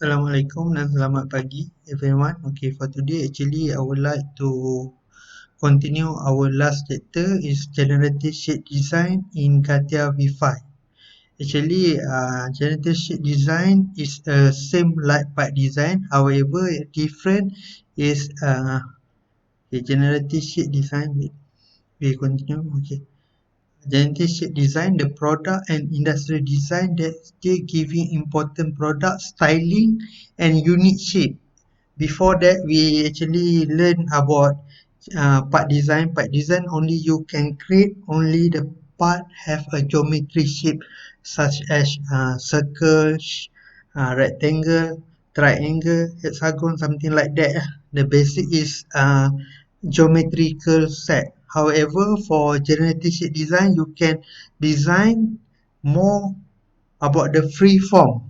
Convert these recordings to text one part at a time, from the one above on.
Assalamualaikum dan selamat pagi everyone. Okay, for today actually I would like to continue our last chapter is generative shape design in CATIA V5. Actually, generative shape design is same like part design. However, different is generative shape design. We continue. Okay. Generative shape design, the product and industrial design that still giving important product styling and unique shape. Before that, we actually learn about part design. Part design only you can create only the part have a geometry shape such as circle, rectangle, triangle, hexagon, something like that. The basic is geometrical set. However, for generative shape design, you can design more about the free form,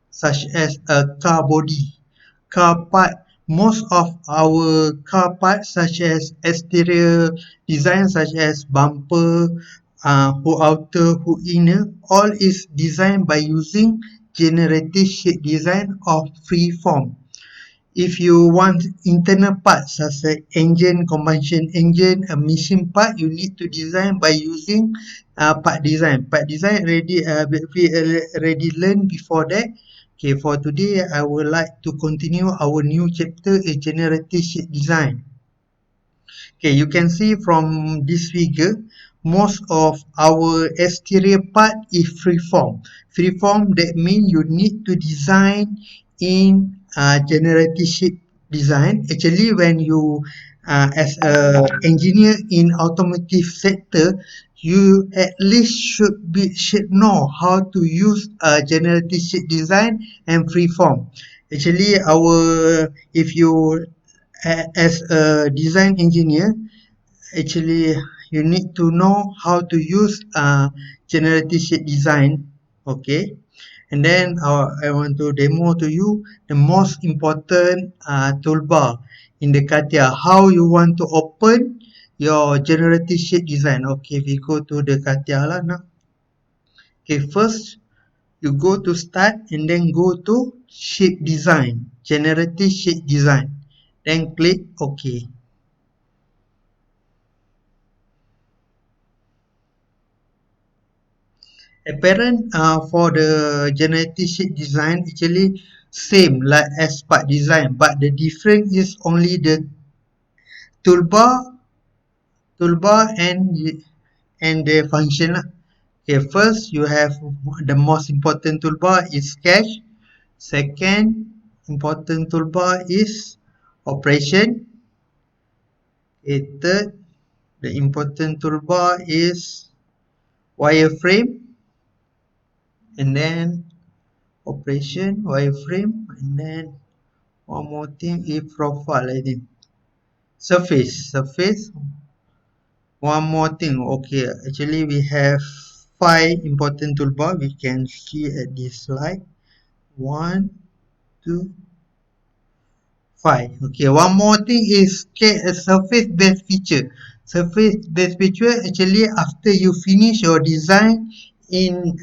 such as a car body, car part. Most of our car parts, such as exterior design, such as bumper, hood outer, hood inner, all is designed by using generative shape design of free form. If you want internal parts such as engine, combustion engine, a machine part, you need to design by using part design. Part design we already learned before that. Okay, for today, I would like to continue our new chapter is generative shape design. Okay, you can see from this figure, most of our exterior part is freeform. Freeform, that means you need to design in generative shape design. Actually, when you as a engineer in automotive sector, you at least should know how to use generative shape design and freeform. Actually, if you as a design engineer, actually you need to know how to use generative shape design. Okay, and then I want to demo to you the most important toolbar in the CATIA, how you want to open your generative shape design. Okay, we go to the CATIA lah now. Okay, first you go to start and then go to shape design, generative shape design, then click OK. Apparent for the generative shape design actually same like as part design, but the difference is only the toolbar and the function lah. Okay, first you have the most important toolbar is sketch. Second important toolbar is operation. Okay, third the important toolbar is wireframe, and then operation, wireframe, and then one more thing is profile, I think. Surface. One more thing. Okay, actually we have 5 important toolbar. We can see at this slide. 1, 2, 5. Okay, one more thing is surface based feature. Surface based feature actually after you finish your design in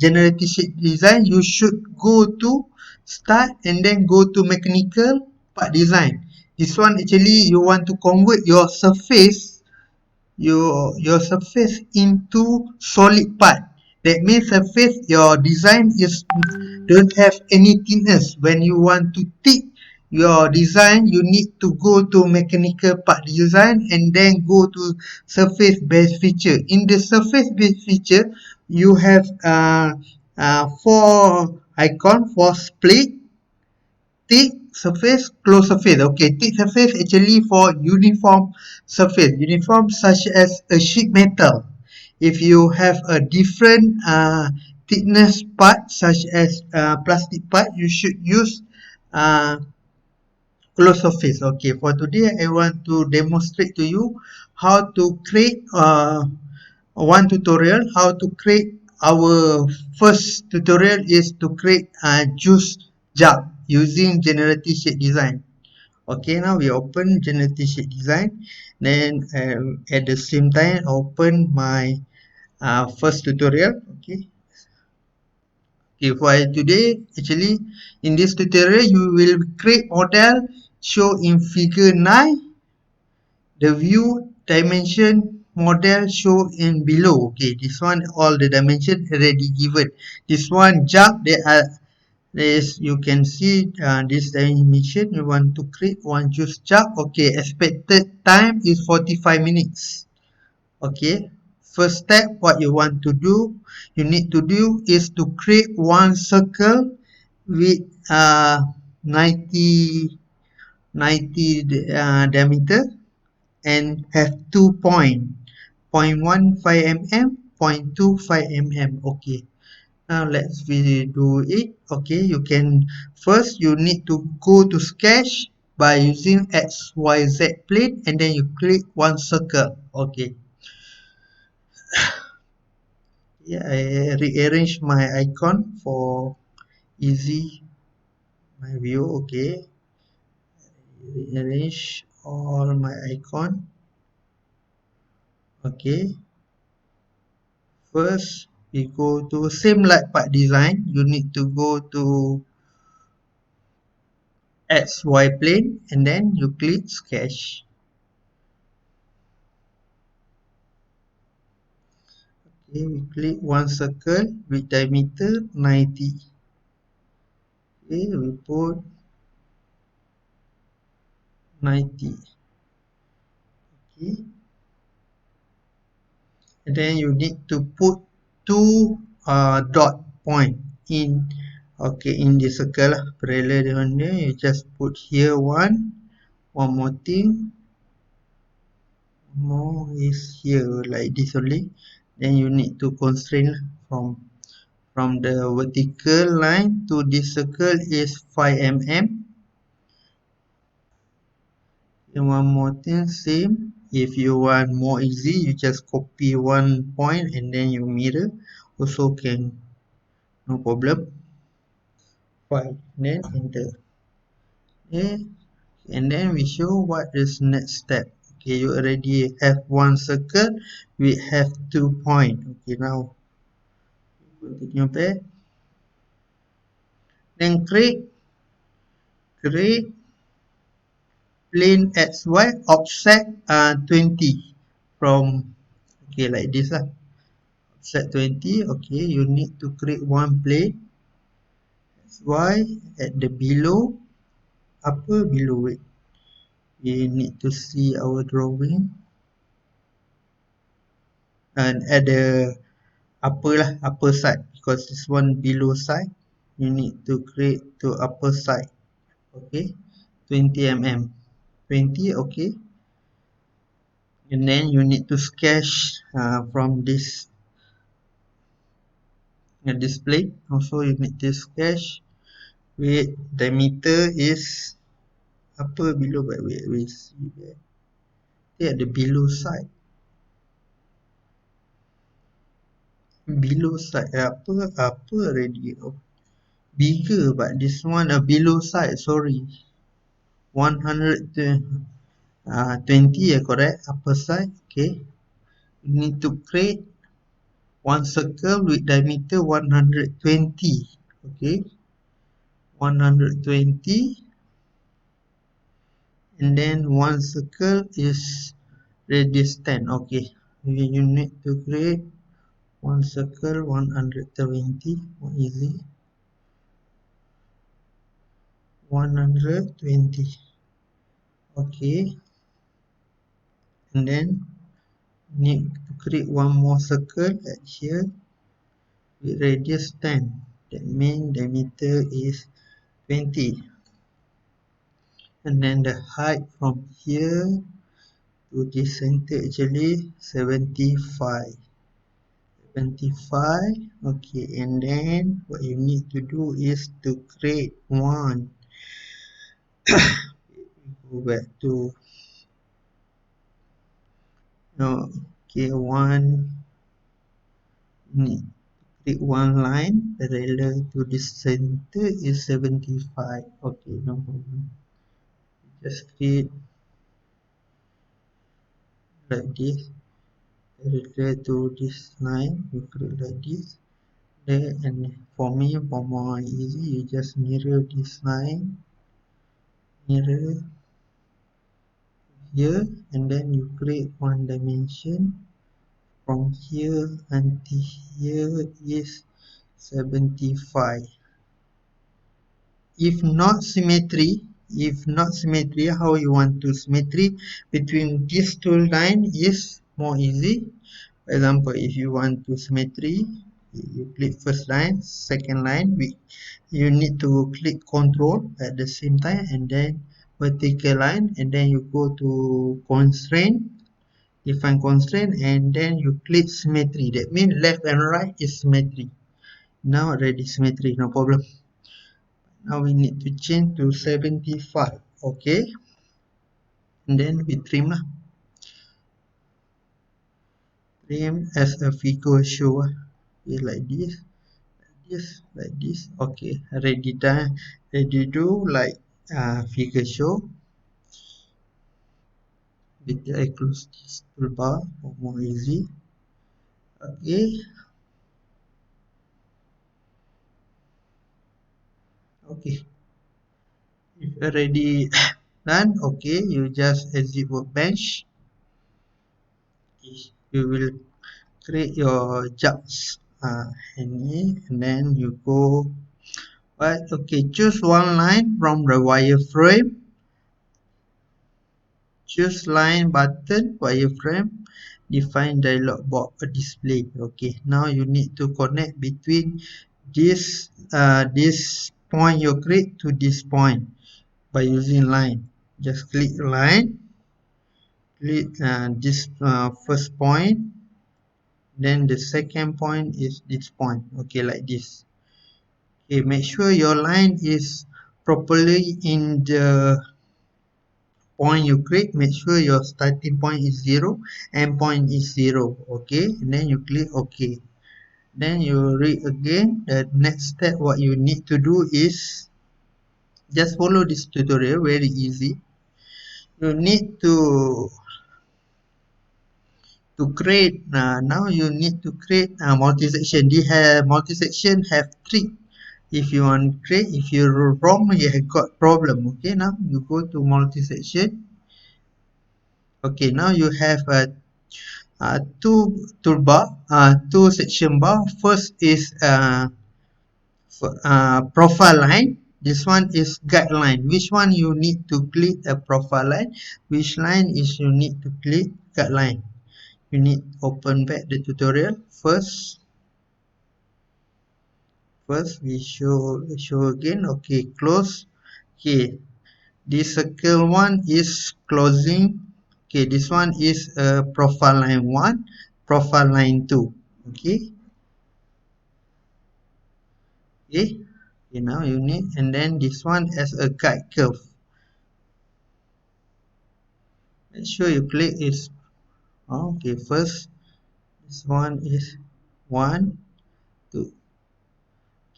generative shape design, you should go to start and then go to mechanical part design. This one actually you want to convert your surface into solid part. That means surface your design is don't have any thickness. When you want to thick your design, you need to go to mechanical part design and then go to surface based feature. In the surface based feature, you have 4 icon for split, thick surface, close surface. Okay, thick surface actually for uniform surface. Uniform such as a sheet metal. If you have a different thickness part such as plastic part, you should use close surface. Okay, for today I want to demonstrate to you how to create one tutorial. How to create our first tutorial is to create a juice jar using generative shape design. Okay, now we open generative shape design, then at the same time open my first tutorial. Okay, Okay, for today, actually, in this tutorial, you will create model show in figure 9. The view dimension model show in below. Okay, this one, all the dimension already given. This one, jump, there are, this, you can see this dimension. You want to create one, choose jump. Okay, expected time is 45 minutes. Okay, first step, what you want to do, you need to do is to create one circle with 90 diameter and have 2 point, 0.15 mm, 0.25 mm. Okay, now let's do it. Okay, you can first, you need to go to sketch by using XYZ plane, and then you click one circle. Okay, yeah, I rearrange my icon for easy my view. Okay, rearrange all my icon. Okay, first we go to same like part design. You need to go to XY plane and then you click sketch. Okay, we click one circle with diameter 90. Okay, we put 90. Okay, and then you need to put two dot point in, okay, in the circle parallel dengan dia. You just put here one more thing, more is here like this only. Then you need to constrain from the vertical line to this circle is 5 mm. And one more thing, same, if you want more easy, you just copy one point and then you mirror also can, no problem. 5, then enter. Okay, and then we show what is next step. Okay, you already have one circle, we have 2 point. Okay, now continue back, then create plane XY offset 20 from, okay, like this lah, offset 20. Okay, you need to create one plane XY at the below, upper below it. We need to see our drawing, and at the upper side, because this one below side, you need to create to upper side. Okay, 20 mm, 20. Okay, and then you need to sketch from this display. Also you need to sketch with diameter is upper below, but we see that at the below side, upper already, bigger, but this one a below side, sorry, 120, correct, upper side. Okay, you need to create one circle with diameter 120. Okay, 120, and then one circle is radius 10. Okay, you need to create one circle 120, easy, 120. Okay, and then need to create one more circle at here with radius 10. That means diameter is 20, and then the height from here to this center actually 75. 75. Okay, and then what you need to do is to create one, go back to, okay, one, need create one line parallel to this center is 75. Okay, no problem, just create like this parallel to this line, you create like this, And for me, for more easy, you just mirror this line, mirror here, and then you create one dimension. From here until here is 75. If not symmetry, how you want to symmetry between these two lines is more easy. For example, if you want to symmetry, you click first line, second line, you need to click control at the same time, and then vertical line, and then you go to constraint, define constraint, and then you click symmetry. That means left and right is symmetry. Now already symmetry, no problem. Now we need to change to 75. Okay, and then we trim lah. Trim as a figure show. Okay, like this, like this. Okay, ready done. Ready do like figure show. I close this toolbar for more easy. Okay, okay. If already done, okay, you just exit workbench. You will create your jobs and then you go. But okay, choose one line from the wireframe. Choose line button wireframe. Define dialog box display. Okay, now you need to connect between this point you create to this point by using line. Just click line. Click this first point. Then the second point is this point. Okay, like this. Okay, make sure your line is properly in the point you create. Make sure your starting point is 0, end point is 0. Okay, and then you click OK. Then you read again. The next step what you need to do is just follow this tutorial, very easy. You need to create now you need to create a multi-section. Multi-section have 3. If you want to create, if you're wrong, you have got problem. Okay, now you go to multi-section. Okay, now you have two toolbar, two section bar. First is profile line. This one is guideline. Which one you need to click a profile line? Which line is you need to click guideline? You need open back the tutorial first we show again. Okay, close. Okay, this circle one is closing. Okay, this one is profile line 1, profile line 2. Okay, okay, now you need, and then this one as a guide curve. Make sure you click is okay. First, this one is 1, 2.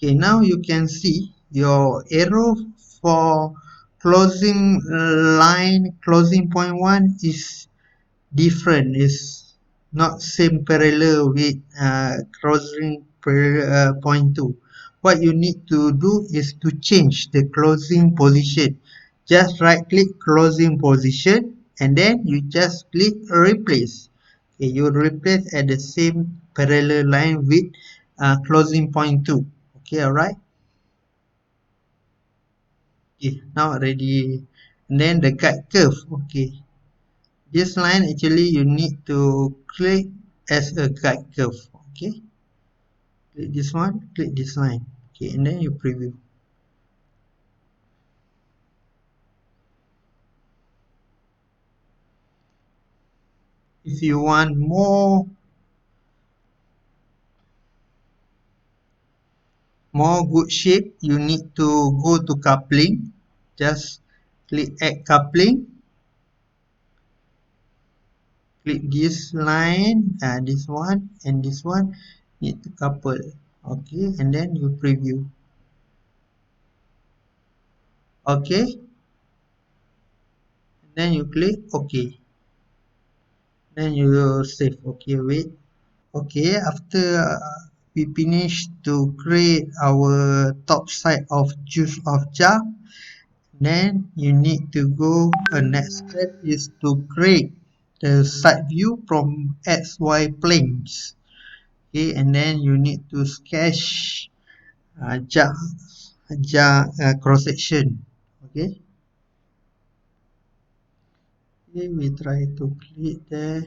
Okay, now you can see your arrow for closing line, closing point 1 is different. Is not same parallel with closing point 2. What you need to do is to change the closing position. Just right click closing position, and then you just click replace. Okay, you replace at the same parallel line with closing point 2. Okay, alright. Okay, now ready. And then the guide curve. Okay, this line actually you need to click as a guide curve. Okay, click this one, click this line. Okay, and then you preview. If you want more good shape, you need to go to coupling. Just click add coupling. Click this line, this one and this one need to couple. Okay, and then you preview. Okay, then you click OK. Then you save. Okay, wait. Okay, after we finish to create our top side of juice of jar. Then you need to go, next step is to create the side view from XY planes. Okay, and then you need to sketch jar cross section. Okay. Okay, we try to click there.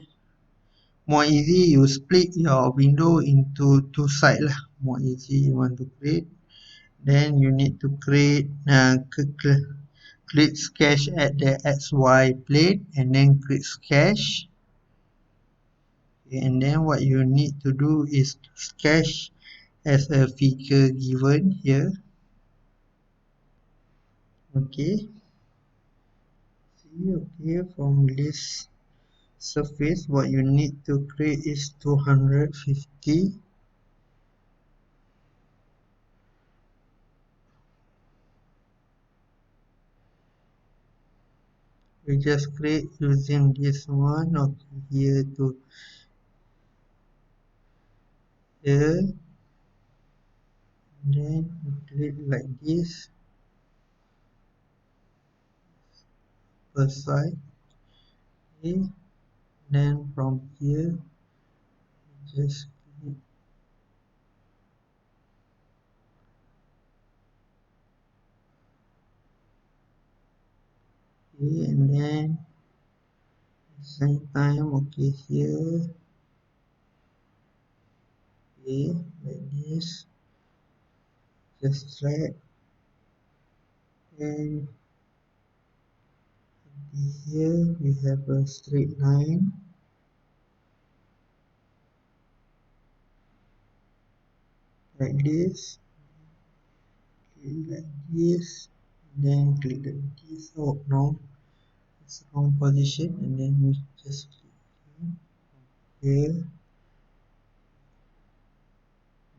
More easy, you split your window into two sides lah. More easy you want to create. Then you need to create click sketch at the XY plane and then click sketch. Okay, and then what you need to do is to sketch as a figure given here. Okay. See, okay, from this surface what you need to create is 250. We just create using this one. Okay, here to here, then we click like this per side. Okay, then from here just click. Okay, and then same time, okay, here, okay, like this, just drag, and here we have a straight line like this, click like this, and then click like this. Oh no, it's wrong position, and then we just click here.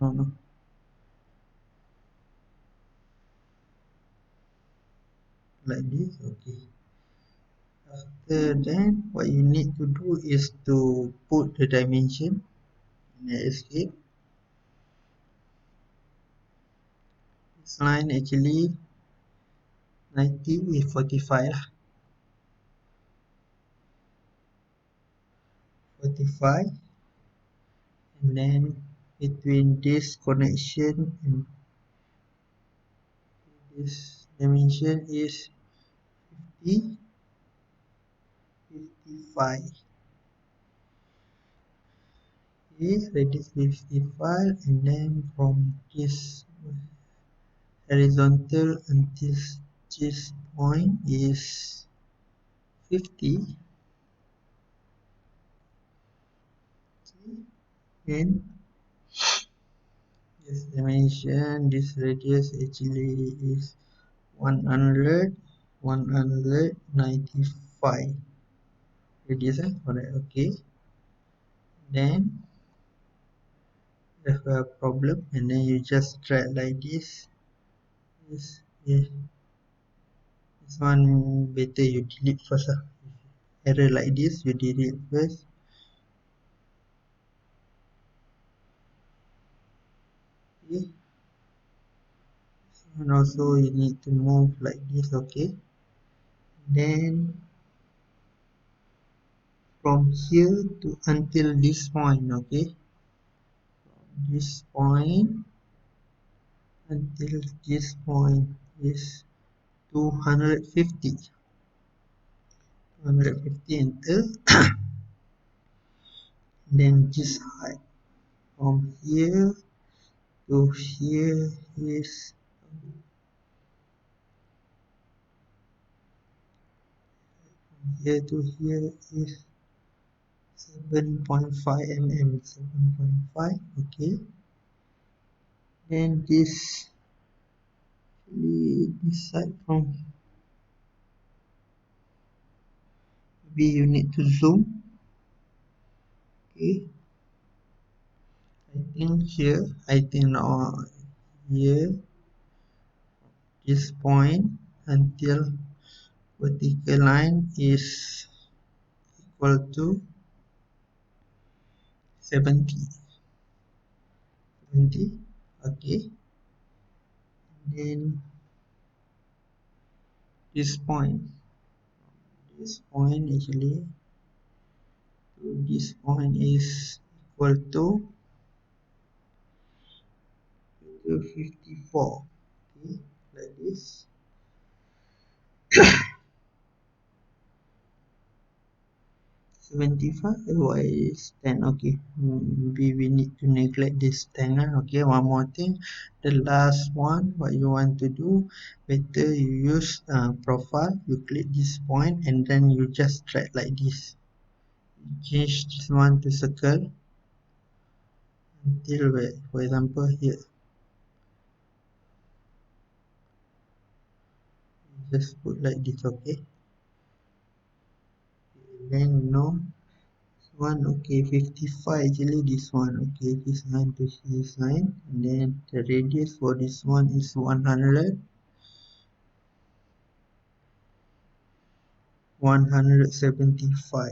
No, no, like this. Okay. After then, what you need to do is to put the dimension in the escape. This line actually 90 with 45 lah. 45, and then between this connection and this dimension is 50, 55. Okay, radius 55, and then from this horizontal until this point is 50. Okay, and this dimension, this radius actually is 195 radius, correct. Okay, then you have a problem, and then you just drag like this. This one better you delete first. Error like this, you delete first. Okay, and also you need to move like this. Okay, then from here to until this point. Okay, from this point until this point is 250. 250 enter. Then this height from here to here is here to here is 7.5 mm. 7.5. Okay, then this side from, maybe you need to zoom. Okay, I think now here, this point until vertical line is equal to 70. 20. Okay, then this point actually to this point is equal to 54. Okay, like this. 75. Why is 10? Okay, maybe we need to neglect this 10. Okay, one more thing. The last one, what you want to do, better you use profile. You click this point and then you just drag like this. Change this one to circle until where, for example, here. Just put like this. Okay, then you know one. Okay, 55 actually this one. Okay, this line to this line, and then the radius for this one is 100. 175.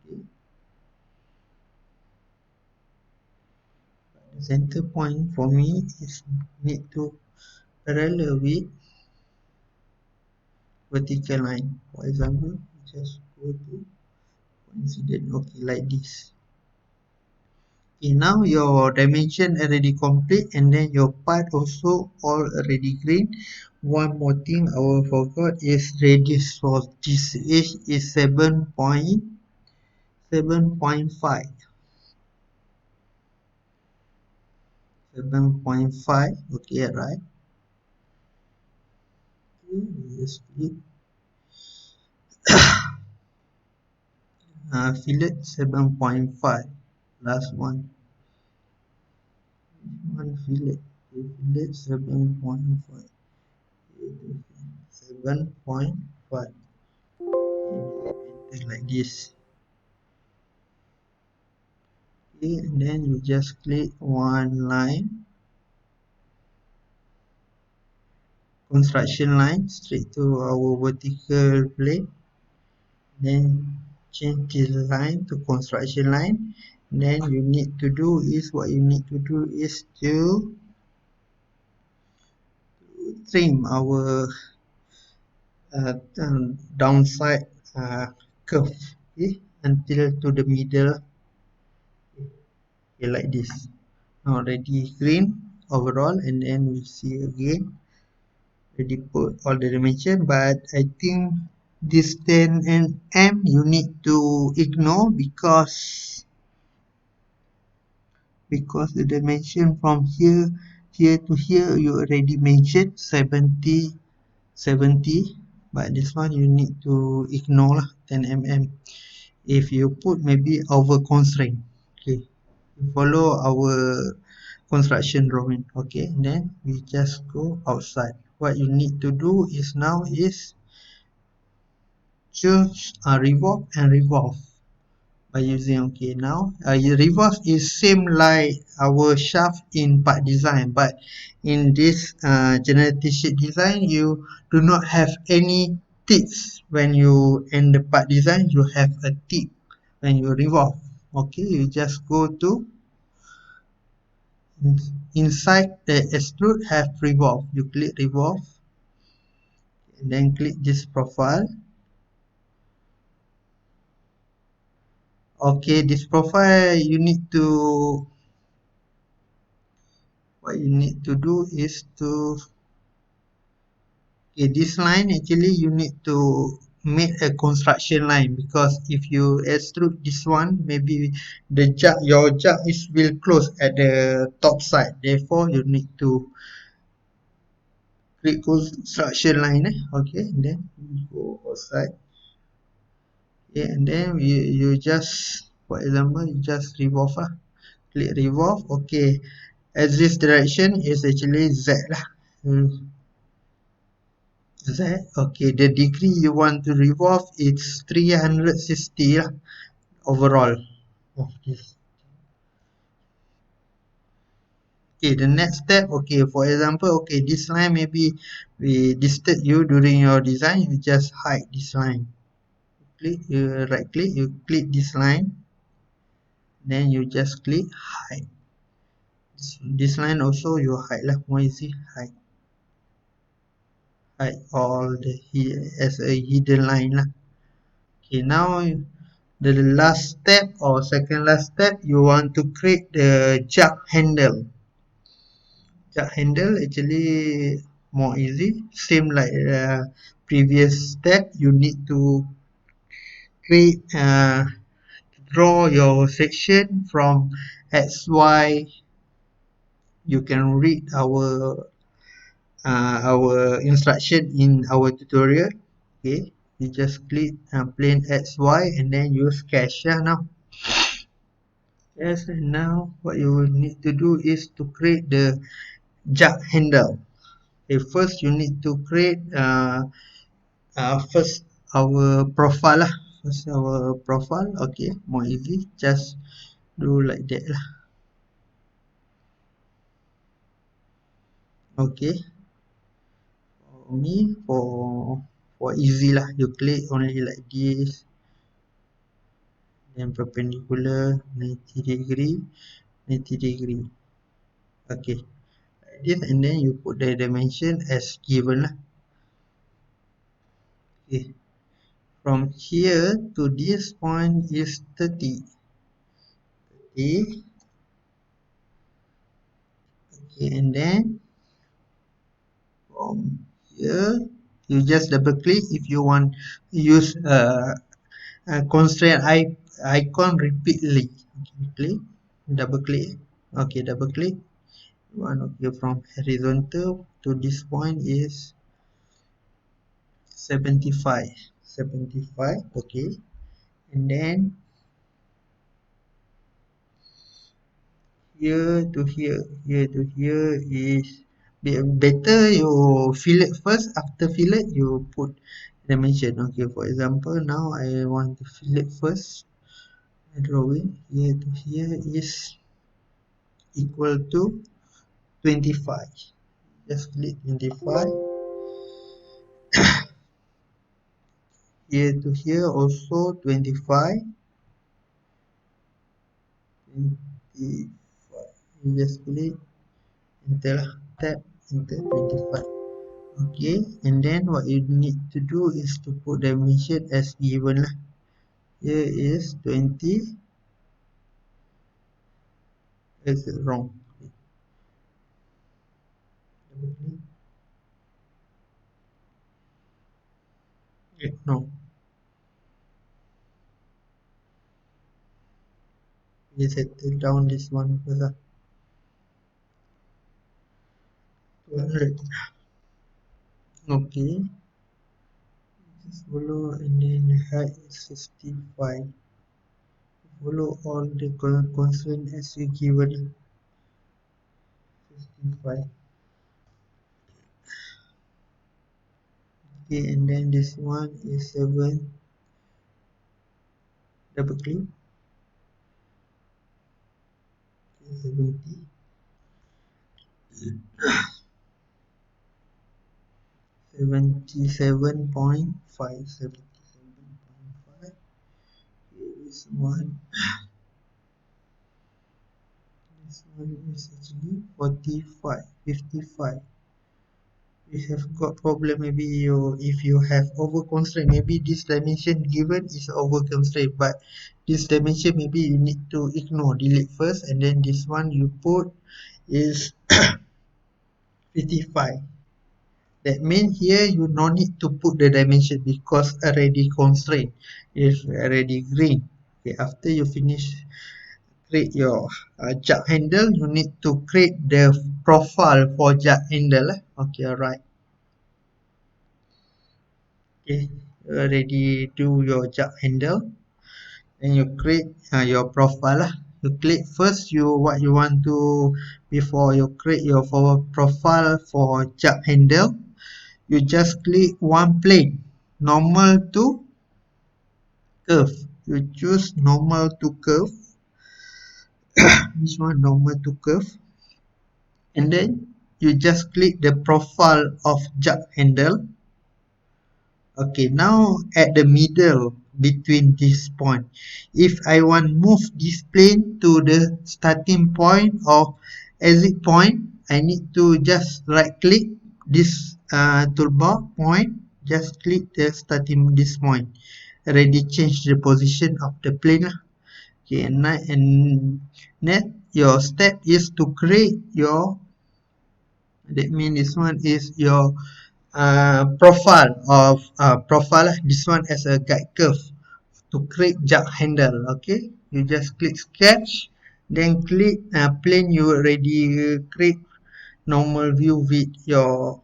Okay. The center point for me is need to parallel with vertical line. For example, just go to coincident. Okay, like this. Okay, now your dimension already complete, and then your part also all already green. One more thing I forgot is radius for this edge is 7.5. 7.5. Okay, right. Okay, just click fillet 7.5. Last one fillet. Okay, fillet 7.5. 7.5. Enter like this. Okay, and then you just click one line, construction line, straight to our vertical plane. Then change this line to construction line. Then you need to do is to trim our downside curve, okay, until to the middle, okay, like this. Now already green overall, and then we see again already put all the dimension, but I think this 10 mm you need to ignore because the dimension from here to here you already mentioned 70, but this one you need to ignore lah, 10 mm. If you put maybe over constraint, okay, you follow our construction drawing. Okay, and then we just go outside. What you need to do is now is choose revolve and revolve by using. Okay, now revolve is same like our shaft in part design, but in this generative shape design you do not have any tips. When you in the part design you have a tip when you revolve. Okay, you just go to inside the extrude have revolve. You click revolve and then click this profile. Okay, this profile you need to what you need to do is to okay, this line actually you need to make a construction line, because if you extrude this one maybe your jug is will close at the top side, therefore you need to click construction line. Okay, and then you go outside. Okay, and then you just, for example, you just revolve click revolve. Okay, as this direction is actually Z lah. Z. Okay, the degree you want to revolve it's 360 lah overall of this. Okay, the next step, okay, for example, okay, this line maybe we disturb you during your design, you just hide this line. Click, you right click, you click this line, then you just click hide. This line also you hide lah, more easy, hide all the as a hidden line lah. Okay, now the last step or second last step, you want to create the jug handle. Jug handle actually more easy, same like previous step. You need to create draw your section from XY. You can read our instruction in our tutorial. Okay, you just click plain XY and then use sketch. Yeah, now yes, and now what you will need to do is to create the jug handle. Okay, first you need to create first our profile lah. First our profile. Okay, more easy, just do like that lah. Okay, for me, for easy lah, you click only like this, then perpendicular 90 degree, 90 degree. Okay, like this, and then you put the dimension as given lah. Okay, from here to this point is 30. Okay, and then from here you just double click if you want use constraint icon repeatedly. Okay, click, double click. Okay, double click. One, okay, from horizontal to this point is 75. Okay, and then here to here is better you fillet first. After fillet you put dimension. Okay, for example, now I want to fillet first. Drawing here to here is equal to 25. Just click 25. Here to here also 25. 25. You just click enter, tab, enter 25. Okay, and then what you need to do is to put dimension as given lah. Here is 20. Is it wrong? No. We settle down this one first. 200. Okay. Just follow, and then height is 65. Follow all the constraints as you given. 65. Okay, and then this one is 7. Double click. Okay, 70. 77.5. 77.5. This one is actually 45, 55. We have got problem. Maybe if you have over constraint, maybe this dimension given is over constraint, but this dimension maybe you need to ignore, delete first, and then this one you put is 55. That means here you no need to put the dimension because already constraint is already green. Okay, after you finish create your jug handle, you need to create the profile for jug handle. Okay, alright. Okay, already do your jug handle, then you create your profile. You click first what you want to, before you create your profile for jug handle, you just click one plane, normal to curve. You choose normal to curve. This one normal to curve, and then you just click the profile of jug handle. Okay, now at the middle between this point. If I want move this plane to the starting point or exit point, I need to just right click this toolbar point, just click the starting this point, already change the position of the plane lah. Okay, and next your step is to create your, that means this one is your profile of profile lah. This one as a guide curve to create jug handle. Okay, you just click sketch, then click plane you already create normal view with your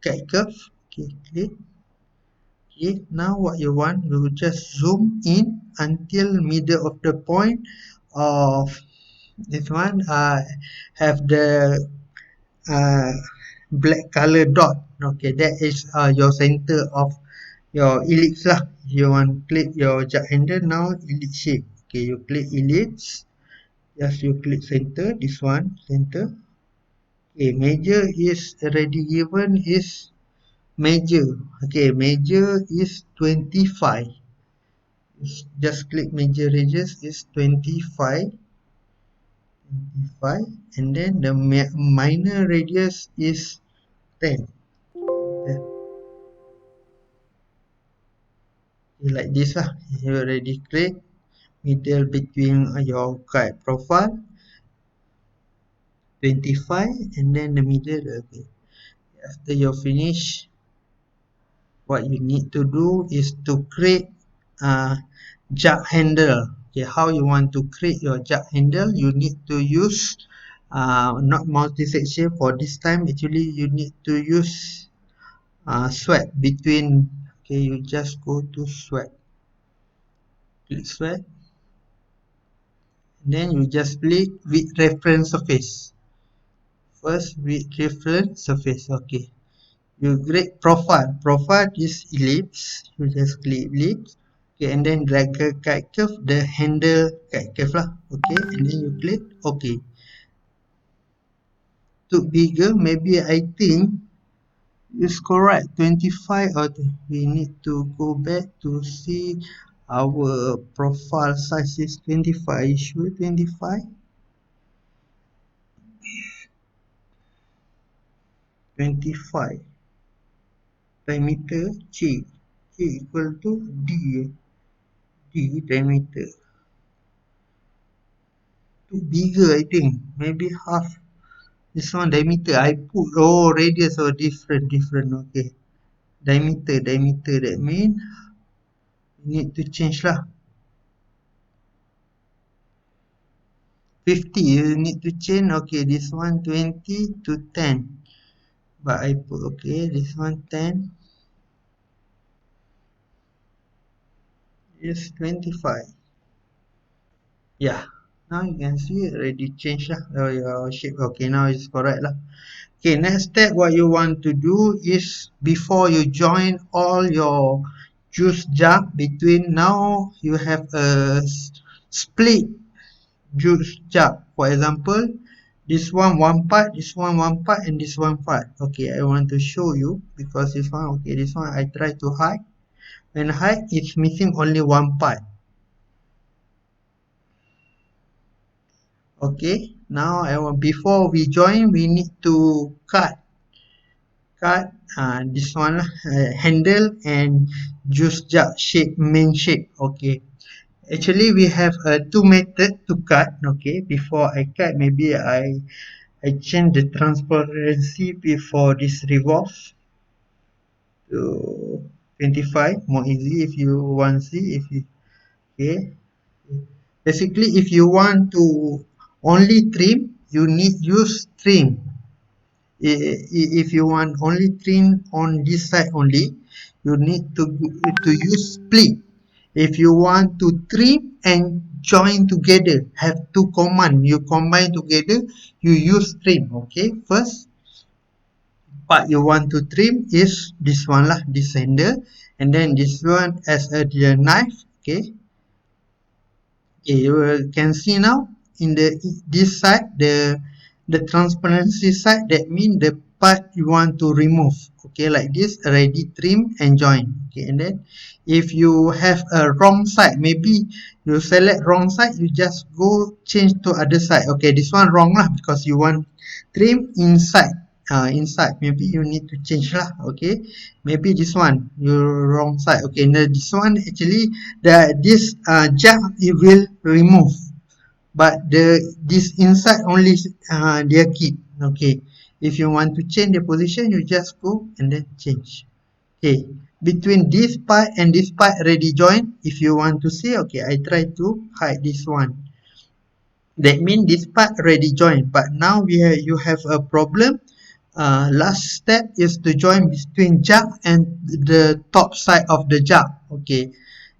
guide curve. Okay, click. Okay, now what you want, you just zoom in until middle of the point of this one have the uh, black color dot. Okay, that is your center of your ellipse lah. You want click your jug handle, now ellipse shape. Okay, you click ellipse, just you click center, this one center. Okay, measure is already given is measure. Okay, measure is 25. Just click measure radius is 25, and then the minor radius is 10. Okay, like this lah. You already click middle between your guide profile 25, and then the middle. Okay, after you finish, what you need to do is to create a jug handle. Okay, how you want to create your jug handle, you need to use not multi-section for this time. Actually you need to use sweep between. Okay, you just go to sweep, click sweep, then you just click with reference surface. First with reference surface. Okay, you create profile. Profile is ellipse. You just click ellipse. Okay, and then drag a guide curve, the handle guide curve lah. Okay, and then you click okay. To bigger, maybe I think it's correct 25, or we need to go back to see our profile size is 25. Sure, 25. 25 diameter C equal to D diameter. Too bigger, I think. Maybe half. This one diameter. I put radius or different. Okay. Diameter. That means need to change lah. 50. You need to change. Okay. This one 20 to 10. But I put okay. This one 10 is 25. Yeah. Now you can see already changed lah. Your shape. Okay. Now it's correct lah. Okay, next step what you want to do is before you join all your juice jug between, now you have a split juice jug. For example, this one part, this one part, and this one part. Okay, I want to show you because this one, okay, this one I try to hide. When hide, it's missing only one part. Okay, now before we join, we need to cut this one handle and juice jug shape, main shape. Okay, actually we have two methods to cut. Okay, before I cut, maybe I change the transparency before this revolve to 25, more easy if you want to see. If you, okay, basically if you want to only trim, you need use trim. If you want only trim on this side only, you need to use split. If you want to trim and join together, have two command, you combine together, you use trim. Okay, first part you want to trim is this one lah, this handle, and then this one as a knife. Okay, you can see now in the this side, the transparency side, that means the part you want to remove. Okay, like this, already trim and join. Okay, and then if you have a wrong side, maybe you select wrong side, you just go change to other side. Okay, this one wrong lah, because you want trim inside. Inside, maybe you need to change lah. Okay, maybe this one you wrong side. Okay, now this one actually this jug it will remove, but this inside only they keep. Okay, if you want to change the position, you just go and then change. Okay, between this part and this part already joined. If you want to see, okay, I try to hide this one. That means this part already joined, but now you have a problem. Last step is to join between jug and the top side of the jug. Okay,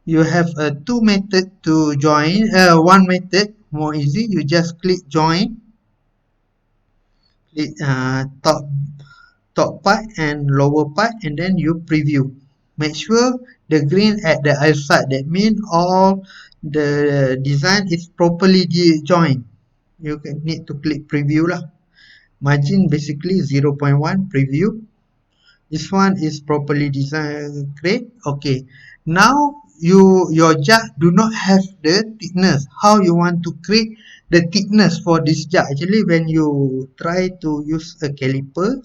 you have two method to join. One method more easy. You just click join, click top part and lower part, and then you preview. Make sure the green at the outside. That means all the design is properly joined. You need to click preview lah. Margin basically 0.1 preview. This one is properly designed. Great. Okay, now your jug do not have the thickness. How you want to create the thickness for this jug? Actually, when you try to use a caliper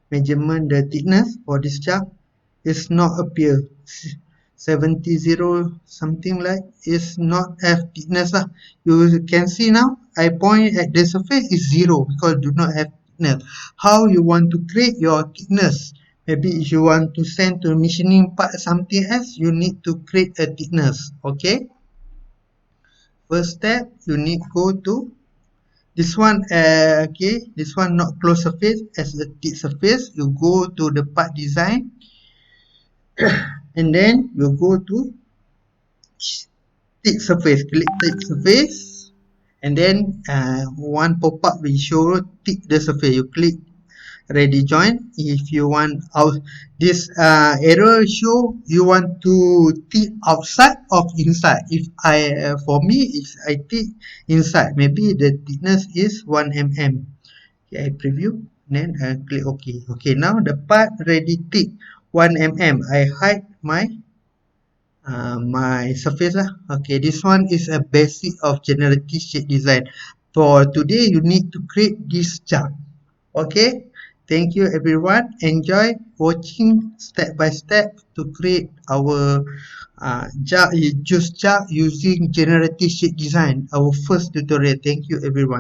measurement the thickness for this jug, is not appear. 70 something like is not have thickness lah. You can see now I point at the surface is 0 because do not have thickness. How you want to create your thickness? Maybe if you want to send to machining part something else, you need to create a thickness. Okay, first step you need go to this one. Okay, this one not close surface as a thick surface. You go to the part design and then you go to thick surface. Click thick surface, and then one pop-up will show thick the surface. You click ready join. If you want out this error show you want to thick outside or inside. If for me if I thick inside, maybe the thickness is 1 mm. Okay, I preview, then I click OK. Okay, now the part ready thick 1 mm. I hide my surface lah. Okay, this one is a basic of generative shape design. For today you need to create this chart. Okay, thank you everyone. Enjoy watching step by step to create our chart using generative shape design, our first tutorial. Thank you everyone.